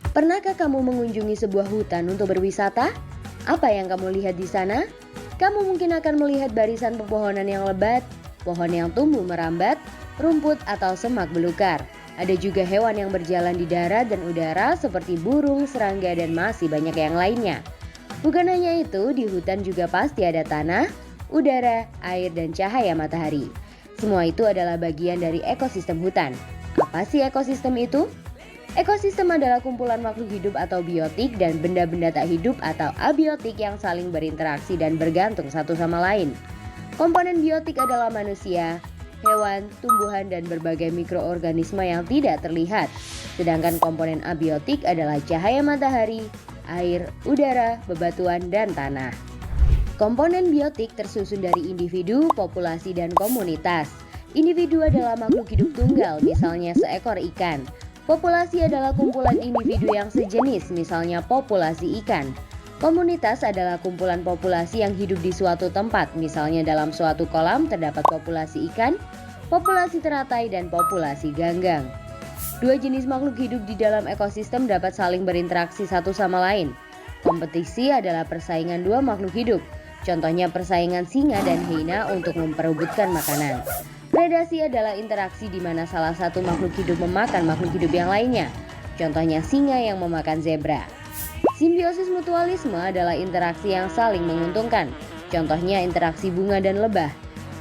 Pernahkah kamu mengunjungi sebuah hutan untuk berwisata? Apa yang kamu lihat di sana? Kamu mungkin akan melihat barisan pepohonan yang lebat, pohon yang tumbuh merambat, rumput atau semak belukar. Ada juga hewan yang berjalan di darat dan udara seperti burung, serangga, dan masih banyak yang lainnya. Bukan hanya itu, di hutan juga pasti ada tanah, udara, air, dan cahaya matahari. Semua itu adalah bagian dari ekosistem hutan. Apa sih ekosistem itu? Ekosistem adalah kumpulan makhluk hidup atau biotik dan benda-benda tak hidup atau abiotik yang saling berinteraksi dan bergantung satu sama lain. Komponen biotik adalah manusia, hewan, tumbuhan, dan berbagai mikroorganisme yang tidak terlihat. Sedangkan komponen abiotik adalah cahaya matahari, air, udara, bebatuan, dan tanah. Komponen biotik tersusun dari individu, populasi, dan komunitas. Individu adalah makhluk hidup tunggal, misalnya seekor ikan. Populasi adalah kumpulan individu yang sejenis, misalnya populasi ikan. Komunitas adalah kumpulan populasi yang hidup di suatu tempat, misalnya dalam suatu kolam terdapat populasi ikan, populasi teratai, dan populasi ganggang. Dua jenis makhluk hidup di dalam ekosistem dapat saling berinteraksi satu sama lain. Kompetisi adalah persaingan dua makhluk hidup. Contohnya persaingan singa dan hyena untuk memperebutkan makanan. Predasi adalah interaksi di mana salah satu makhluk hidup memakan makhluk hidup yang lainnya. Contohnya singa yang memakan zebra. Simbiosis mutualisme adalah interaksi yang saling menguntungkan. Contohnya interaksi bunga dan lebah.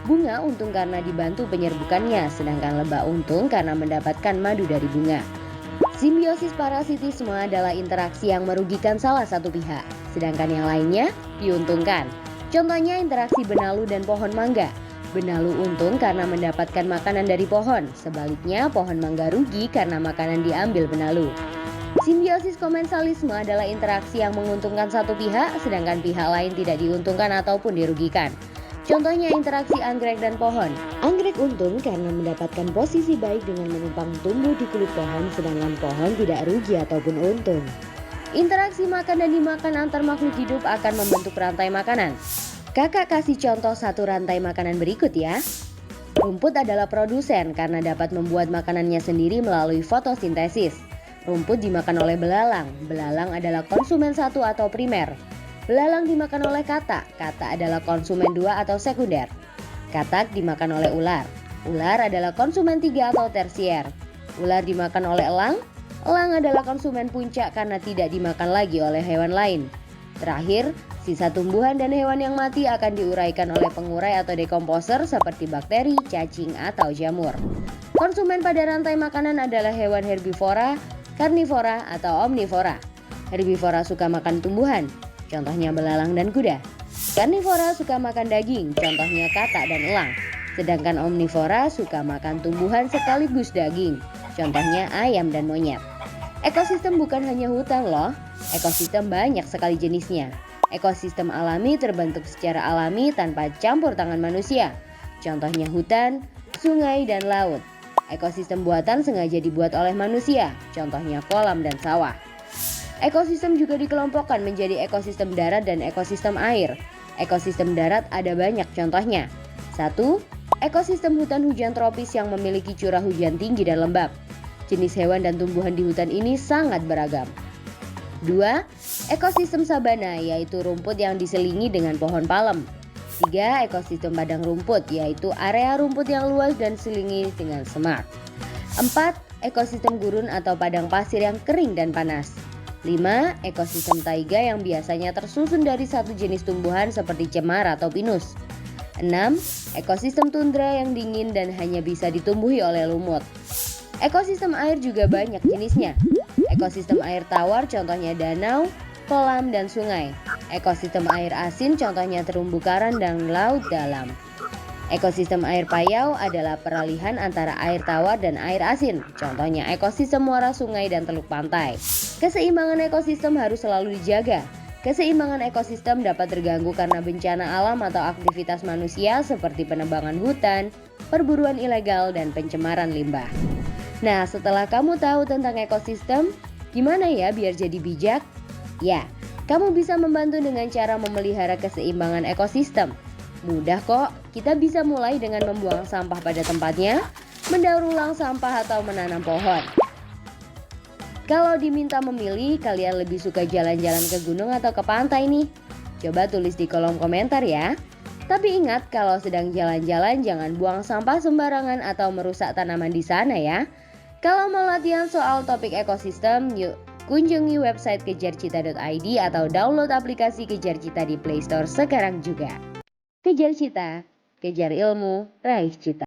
Bunga untung karena dibantu penyerbukannya, sedangkan lebah untung karena mendapatkan madu dari bunga. Simbiosis parasitisme adalah interaksi yang merugikan salah satu pihak, sedangkan yang lainnya diuntungkan. Contohnya interaksi benalu dan pohon mangga. Benalu untung karena mendapatkan makanan dari pohon, sebaliknya pohon mangga rugi karena makanan diambil benalu. Simbiosis komensalisme adalah interaksi yang menguntungkan satu pihak, sedangkan pihak lain tidak diuntungkan ataupun dirugikan. Contohnya interaksi anggrek dan pohon. Anggrek untung karena mendapatkan posisi baik dengan menumpang tumbuh di kulit pohon, sedangkan pohon tidak rugi ataupun untung. Interaksi makan dan dimakan antar makhluk hidup akan membentuk rantai makanan. Kakak kasih contoh satu rantai makanan berikut ya. Rumput adalah produsen karena dapat membuat makanannya sendiri melalui fotosintesis. Rumput dimakan oleh belalang. Belalang adalah konsumen satu atau primer. Belalang dimakan oleh katak. Katak adalah konsumen dua atau sekunder. Katak dimakan oleh ular. Ular adalah konsumen tiga atau tersier. Ular dimakan oleh elang. Elang adalah konsumen puncak karena tidak dimakan lagi oleh hewan lain. Terakhir, sisa tumbuhan dan hewan yang mati akan diuraikan oleh pengurai atau dekomposer seperti bakteri, cacing, atau jamur. Konsumen pada rantai makanan adalah hewan herbivora, karnivora, atau omnivora. Herbivora suka makan tumbuhan, contohnya belalang dan kuda. Karnivora suka makan daging, contohnya katak dan elang. Sedangkan omnivora suka makan tumbuhan sekaligus daging, contohnya ayam dan monyet. Ekosistem bukan hanya hutan loh, ekosistem banyak sekali jenisnya. Ekosistem alami terbentuk secara alami tanpa campur tangan manusia, contohnya hutan, sungai, dan laut. Ekosistem buatan sengaja dibuat oleh manusia, contohnya kolam dan sawah. Ekosistem juga dikelompokkan menjadi ekosistem darat dan ekosistem air. Ekosistem darat ada banyak contohnya. 1. Ekosistem hutan hujan tropis yang memiliki curah hujan tinggi dan lembab. Jenis hewan dan tumbuhan di hutan ini sangat beragam. 2. Ekosistem sabana, yaitu rumput yang diselingi dengan pohon palem. 3. Ekosistem padang rumput, yaitu area rumput yang luas dan diselingi dengan semak. 4. Ekosistem gurun atau padang pasir yang kering dan panas. 5. Ekosistem taiga yang biasanya tersusun dari satu jenis tumbuhan seperti cemara atau pinus. 6. Ekosistem tundra yang dingin dan hanya bisa ditumbuhi oleh lumut. Ekosistem air juga banyak jenisnya. Ekosistem air tawar contohnya danau, kolam, dan sungai. Ekosistem air asin contohnya terumbu karang dan laut dalam. Ekosistem air payau adalah peralihan antara air tawar dan air asin. Contohnya ekosistem muara sungai dan teluk pantai. Keseimbangan ekosistem harus selalu dijaga. Keseimbangan ekosistem dapat terganggu karena bencana alam atau aktivitas manusia seperti penebangan hutan, perburuan ilegal, dan pencemaran limbah. Nah, setelah kamu tahu tentang ekosistem, gimana ya biar jadi bijak? Ya, kamu bisa membantu dengan cara memelihara keseimbangan ekosistem. Mudah kok, kita bisa mulai dengan membuang sampah pada tempatnya, mendaur ulang sampah atau menanam pohon. Kalau diminta memilih, kalian lebih suka jalan-jalan ke gunung atau ke pantai nih? Coba tulis di kolom komentar ya. Tapi ingat, kalau sedang jalan-jalan jangan buang sampah sembarangan atau merusak tanaman di sana ya. Kalau mau latihan soal topik ekosistem, yuk kunjungi website kejarcita.id atau download aplikasi Kejar Cita di Play Store sekarang juga. Kejar Cita, kejar ilmu, raih cita.